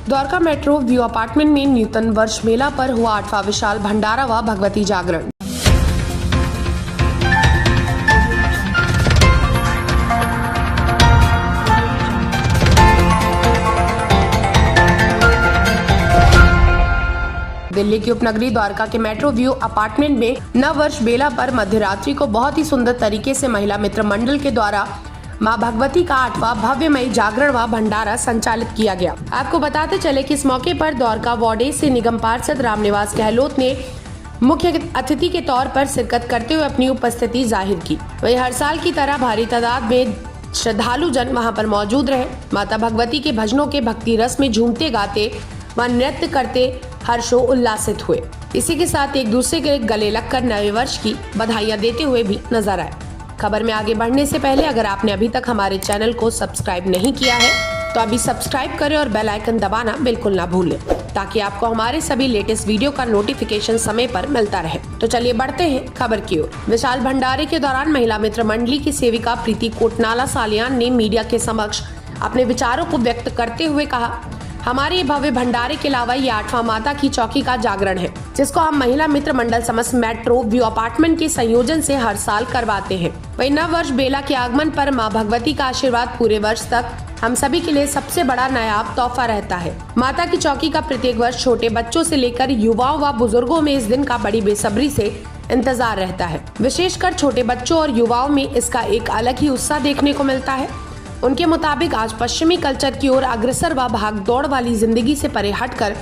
Dwarka metro view apartment में नूतन वर्ष मेला पर हुआ 8वां विशाल भंडारा व भगवती जागरण। दिल्ली की उपनगरी द्वारका के मेट्रो व्यू अपार्टमेंट में नव वर्ष बेला पर मध्यरात्रि को बहुत ही सुंदर तरीके से महिला मित्र मंडल के द्वारा मां भगवती का 8वां भव्यमयी जागरण व भंडारा संचालित किया गया। आपको बताते चले कि इस मौके पर द्वारका वार्ड से निगम पार्षद रामनिवास गहलोत ने मुख्य अतिथि के तौर पर शिरकत करते हुए अपनी उपस्थिति जाहिर की। वही हर साल की तरह भारी तादाद में श्रद्धालु जन वहां पर मौजूद रहे। माता भगवती के भजनों के भक्ति रस में झूमते गाते व नृत्य करते हर्षो उल्लासित हुए। इसी के साथ एक दूसरे के गले लगकर नए वर्ष की बधाइयां देते हुए भी नजर आए। खबर में आगे बढ़ने से पहले अगर आपने अभी तक हमारे चैनल को सब्सक्राइब नहीं किया है तो अभी सब्सक्राइब करें और बेल आइकन दबाना बिल्कुल ना भूलें ताकि आपको हमारे सभी लेटेस्ट वीडियो का नोटिफिकेशन समय पर मिलता रहे। तो चलिए बढ़ते हैं खबर की ओर। विशाल भंडारे के दौरान महिला मित्र मंडली की सेविका प्रीति कोटनाला सालियान ने मीडिया के समक्ष अपने विचारों को व्यक्त करते हुए कहा, हमारे भव्य भंडारे के अलावा ये 8वां माता की चौकी का जागरण है जिसको हम महिला मित्र मंडल समस्त मेट्रो व्यू अपार्टमेंट के संयोजन से हर साल करवाते हैं। वही नव वर्ष बेला के आगमन पर मां भगवती का आशीर्वाद पूरे वर्ष तक हम सभी के लिए सबसे बड़ा नायाब तोहफा रहता है। माता की चौकी का प्रत्येक वर्ष छोटे बच्चों से लेकर युवाओं व बुजुर्गों में इस दिन का बड़ी बेसब्री से इंतजार रहता है। विशेषकर छोटे बच्चों और युवाओं में इसका एक अलग ही उत्साह देखने को मिलता है। उनके मुताबिक आज पश्चिमी कल्चर की ओर अग्रसर व भाग दौड़ वाली जिंदगी से परे हटकर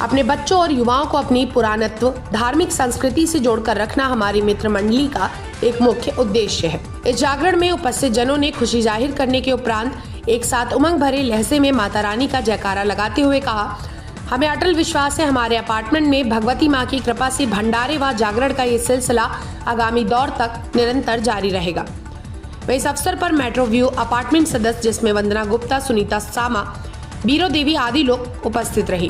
अपने बच्चों और युवाओं को अपनी पुरानत्व धार्मिक संस्कृति से जोड़कर रखना हमारी मित्र मंडली का एक मुख्य उद्देश्य है। इस जागरण में उपस्थित जनों ने खुशी जाहिर करने के उपरांत एक साथ उमंग भरे लहजे में माता रानी का जयकारा लगाते हुए कहा, हमें अटल विश्वास है हमारे अपार्टमेंट में भगवती माँ की कृपा से भंडारे व जागरण का ये सिलसिला आगामी दौर तक निरंतर जारी रहेगा। वही इस अवसर पर मेट्रो व्यू अपार्टमेंट सदस्य जिसमें वंदना गुप्ता, सुनीता सामा, बीरो देवी आदि लोग उपस्थित रही।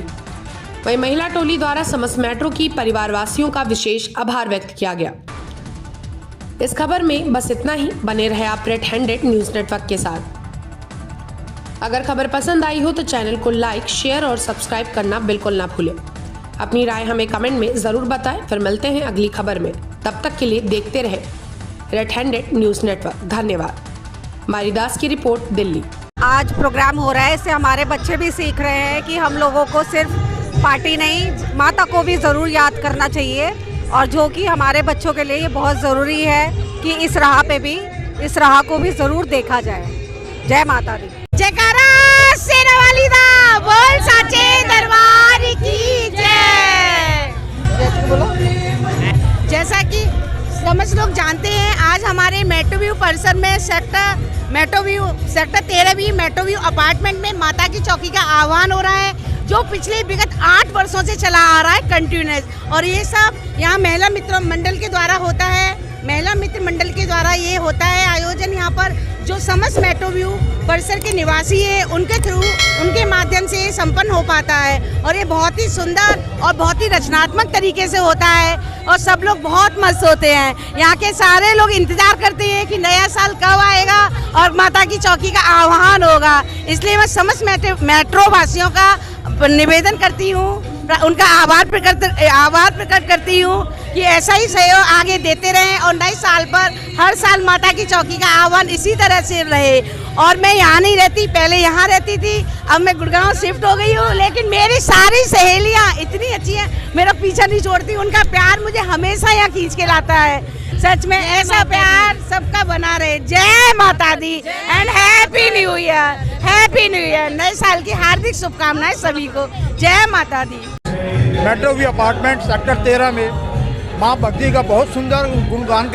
वही महिला टोली द्वारा समस्त मेट्रो की परिवारवासियों का विशेष आभार व्यक्त किया गया। इस खबर में बस इतना ही। बने रहे आप रेड हैंडेड न्यूज नेटवर्क के साथ। अगर खबर पसंद आई हो तो चैनल को लाइक, शेयर और सब्सक्राइब करना बिल्कुल ना भूलें। अपनी राय हमें कमेंट में जरूर बताएं। फिर मिलते हैं अगली खबर में। तब तक के लिए देखते रहे रेड हैंडेड न्यूज नेटवर्क। धन्यवाद। मारीदास की रिपोर्ट, दिल्ली। आज प्रोग्राम हो रहा है, इससे हमारे बच्चे भी सीख रहे हैं कि हम लोगों को सिर्फ पार्टी नहीं, माता को भी ज़रूर याद करना चाहिए और जो कि हमारे बच्चों के लिए ये बहुत ज़रूरी है कि इस राह को भी ज़रूर देखा जाए। जय माता दी। जयकारा सेना वाली दा बोल साचे दरबार की जय। जैसा कि समस्त लोग जानते हैं, आज हमारे मेट्रो व्यू परिसर में सेक्टर 13 मेट्रो व्यू अपार्टमेंट में माता की चौकी का आह्वान हो रहा है जो पिछले विगत 8 वर्षों से चला आ रहा है कंटिन्यूस। और ये सब यहाँ महिला मित्र मंडल के द्वारा होता है। महिला मित्र मंडल के द्वारा ये होता है आयोजन। यहाँ पर जो समस्त मेट्रो व्यू परिसर के निवासी है उनके थ्रू, उनके माध्यम से संपन्न हो पाता है और ये बहुत ही सुंदर और बहुत ही रचनात्मक तरीके से होता है और सब लोग बहुत मस्त होते हैं। यहाँ के सारे लोग इंतजार करते हैं कि नया साल कब आएगा और माता की चौकी का आह्वान होगा। इसलिए मैं समस्त मेट्रो वासियों का निवेदन करती हूँ, उनका आभार प्रकट करती हूँ कि ऐसा ही सहयोग आगे देते रहें और नए साल पर हर साल माता की चौकी का आह्वान इसी तरह से रहे। और मैं यहाँ नहीं रहती, पहले यहाँ रहती थी, अब मैं गुड़गांव शिफ्ट हो गई हूँ, लेकिन मेरी सारी सहेलियाँ इतनी अच्छी हैं, मेरा पीछा नहीं छोड़ती। उनका प्यार मुझे हमेशा यहाँ खींच के लाता है। सच में ऐसा प्यार सबका बना रहे। जय माता दी and happy new year. Happy new year. नए साल की हार्दिक शुभकामनाएं सभी को। जय माता दी। मेट्रो व्यू अपार्टमेंट सेक्टर 13 में माँ भक्ति का बहुत सुंदर गुणगान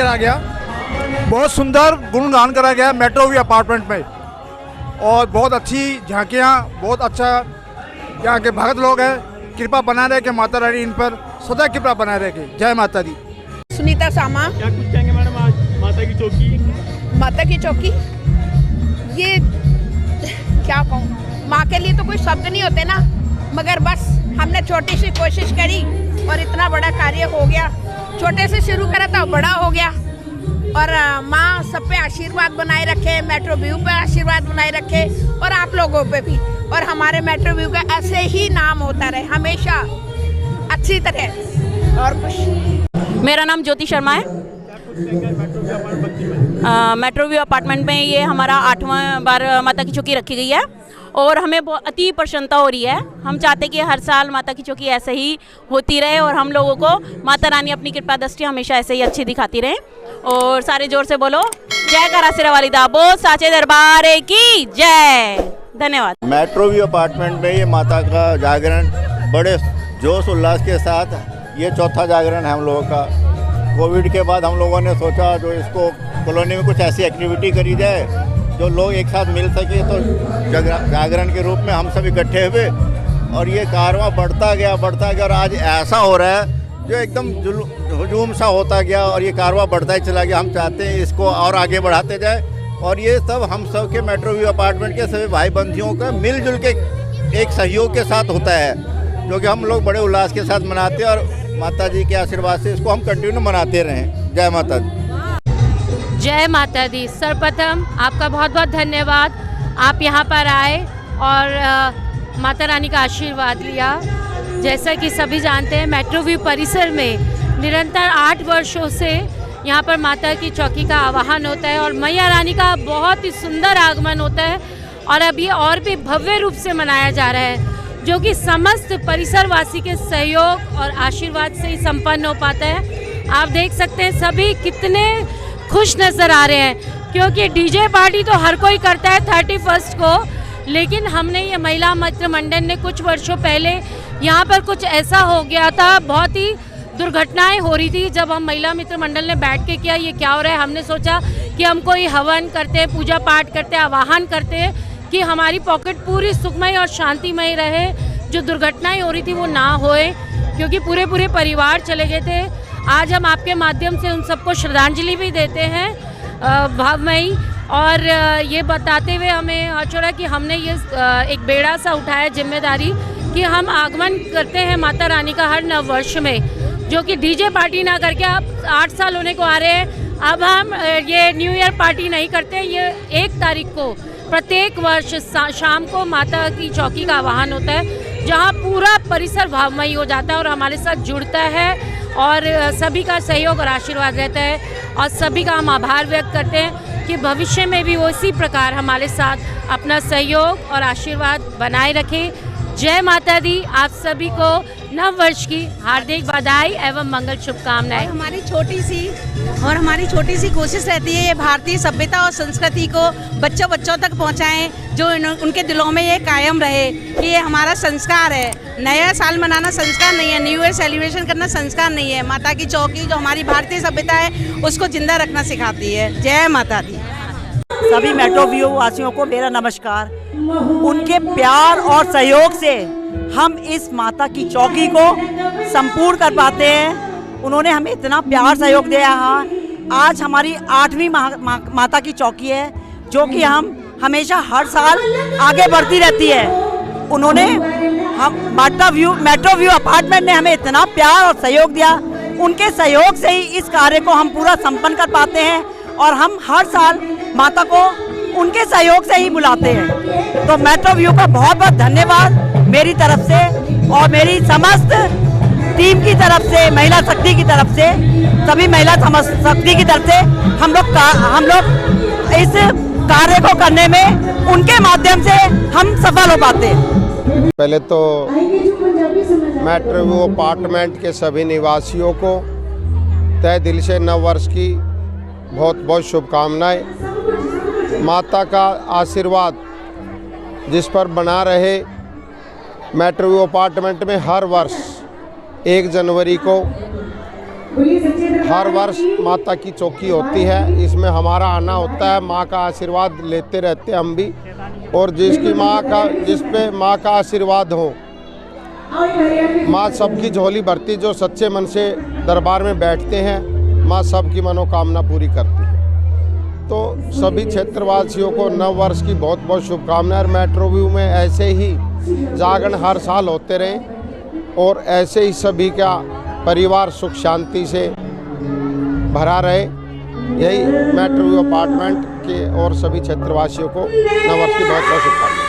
करा गया मेट्रो व्यू अपार्टमेंट में। और बहुत अच्छी झांकियाँ, बहुत अच्छा यहाँ के भगत लोग हैं। कृपा बना रहे कि माता रानी इन पर सदा कृपा बना रहे। जय माता दी। सुनीता सामा। क्या कुछ कहेंगे मैडम आज माता की चौकी? ये क्या कहूँ, माँ के लिए तो कोई शब्द नहीं होते ना, मगर बस हमने छोटी सी कोशिश करी और इतना बड़ा कार्य हो गया। छोटे से शुरू करा था, बड़ा हो गया। और माँ सब पे आशीर्वाद बनाए रखे, मेट्रो व्यू पे आशीर्वाद बनाए रखे और आप लोगों पे भी। और हमारे मेट्रो व्यू का ऐसे ही नाम होता रहे हमेशा अच्छी तरह। और कुछ मेरा नाम ज्योति शर्मा है। मेट्रो व्यू अपार्टमेंट में ये हमारा 8वां बार माता की चौकी रखी गई है और हमें बहुत अति प्रसन्नता हो रही है। हम चाहते हैं कि हर साल माता की चौकी ऐसे ही होती रहे और हम लोगों को माता रानी अपनी कृपा दृष्टि हमेशा ऐसे ही अच्छी दिखाती रहे। और सारे जोर से बोलो जय करासिरा वाली दा बोल साचे दरबार की जय। धन्यवाद। मेट्रो व्यू अपार्टमेंट में ये माता का जागरण बड़े जोश उल्लास के साथ ये चौथा जागरण है हम लोगों का। कोविड के बाद हम लोगों ने सोचा जो इसको कॉलोनी में कुछ ऐसी एक्टिविटी करी जाए जो लोग एक साथ मिल सके, तो जागरण के रूप में हम सब इकट्ठे हुए और ये कारवां बढ़ता गया और आज ऐसा हो रहा है जो एकदम हुजूम सा होता गया और ये कारवां बढ़ता ही चला गया। हम चाहते हैं इसको और आगे बढ़ाते जाए और ये सब हम सब के मेट्रो व्यू अपार्टमेंट के सभी भाई बंधियों का मिलजुल के एक सहयोग के साथ होता है, जो कि हम लोग बड़े उल्लास के साथ मनाते हैं और माता जी के आशीर्वाद से इसको हम कंटिन्यू मनाते रहें। जय माता दी। जय माता दी। सर्वप्रथम आपका बहुत बहुत धन्यवाद, आप यहाँ पर आए और माता रानी का आशीर्वाद लिया। जैसा कि सभी जानते हैं मेट्रो व्यू परिसर में निरंतर 8 वर्षों से यहाँ पर माता की चौकी का आवाहन होता है और मैया रानी का बहुत ही सुंदर आगमन होता है और अब ये और भी भव्य रूप से मनाया जा रहा है, जो कि समस्त परिसरवासी के सहयोग और आशीर्वाद से ही संपन्न हो पाता है। आप देख सकते हैं सभी कितने खुश नज़र आ रहे हैं, क्योंकि डीजे पार्टी तो हर कोई करता है 31 को, लेकिन हमने ये महिला मित्र मंडल ने कुछ वर्षों पहले यहाँ पर कुछ ऐसा हो गया था, बहुत ही दुर्घटनाएं हो रही थी। जब हम महिला मित्र मंडल ने बैठ के किया ये क्या हो रहा है, हमने सोचा कि हम कोई हवन करते, पूजा पाठ करते, आवाहन करते कि हमारी पॉकेट पूरी सुखमय और शांतिमय रहे, जो दुर्घटनाएं हो रही थी वो ना होए, क्योंकि पूरे परिवार चले गए थे। आज हम आपके माध्यम से उन सबको श्रद्धांजलि भी देते हैं भावमयी, और ये बताते हुए हमें अच्छा कि हमने ये एक बेड़ा सा उठाया जिम्मेदारी कि हम आगमन करते हैं माता रानी का हर नव वर्ष में, जो कि डीजे पार्टी ना करके अब 8 साल होने को आ रहे हैं। अब हम ये न्यू ईयर पार्टी नहीं करते, ये 1 तारीख को प्रत्येक वर्ष शाम को माता की चौकी का आवाहन होता है, जहाँ पूरा परिसर भावमयी हो जाता है और हमारे साथ जुड़ता है और सभी का सहयोग और आशीर्वाद रहता है। और सभी का हम आभार व्यक्त करते हैं कि भविष्य में भी वो इसी प्रकार हमारे साथ अपना सहयोग और आशीर्वाद बनाए रखें। जय माता दी। आप सभी को नव वर्ष की हार्दिक बधाई एवं मंगल शुभकामनाएं। हमारी छोटी सी कोशिश रहती है ये भारतीय सभ्यता और संस्कृति को बच्चों तक पहुंचाएं, जो उनके दिलों में ये कायम रहे कि ये हमारा संस्कार है। नया साल मनाना संस्कार नहीं है, न्यू ईयर सेलिब्रेशन करना संस्कार नहीं है। माता की चौकी जो हमारी भारतीय सभ्यता है उसको जिंदा रखना सिखाती है। जय माता दी। सभी मेट्रो व्यू वासियों को मेरा नमस्कार। उनके प्यार और सहयोग से हम इस माता की चौकी को संपूर्ण कर पाते हैं। उन्होंने हमें इतना प्यार सहयोग दिया है। आज हमारी 8वीं माता की चौकी है, जो कि हम हमेशा हर साल आगे बढ़ती रहती है। उन्होंने हम मेट्रो व्यू अपार्टमेंट ने हमें इतना प्यार और सहयोग दिया। उनके सहयोग से ही इस कार्य को हम पूरा संपन्न कर पाते हैं और हम हर साल माता को उनके सहयोग से ही बुलाते हैं। तो मेट्रो व्यू का बहुत बहुत धन्यवाद मेरी तरफ से और मेरी समस्त टीम की तरफ से, महिला शक्ति की तरफ से, सभी महिला शक्ति की तरफ से हम लोग इस कार्य को करने में उनके माध्यम से हम सफल हो पाते हैं। पहले तो मेट्रो व्यू अपार्टमेंट के सभी निवासियों को तहे दिल से नव वर्ष की बहुत बहुत शुभकामनाएं। माता का आशीर्वाद जिस पर बना रहे। मेट्रो व्यू अपार्टमेंट में हर वर्ष 1 जनवरी को हर वर्ष माता की चौकी होती है। इसमें हमारा आना होता है, माँ का आशीर्वाद लेते रहते हैं हम भी। और जिस पे माँ का आशीर्वाद हो, माँ सबकी झोली भरती। जो सच्चे मन से दरबार में बैठते हैं, माँ सबकी मनोकामना पूरी करती है। तो सभी क्षेत्रवासियों को नव वर्ष की बहुत बहुत शुभकामनाएं। मेट्रो व्यू में ऐसे ही जागरण हर साल होते रहें और ऐसे ही सभी का परिवार सुख शांति से भरा रहे। यही मेट्रो व्यू अपार्टमेंट के और सभी क्षेत्रवासियों को नव वर्ष की बहुत बहुत शुभकामनाएं।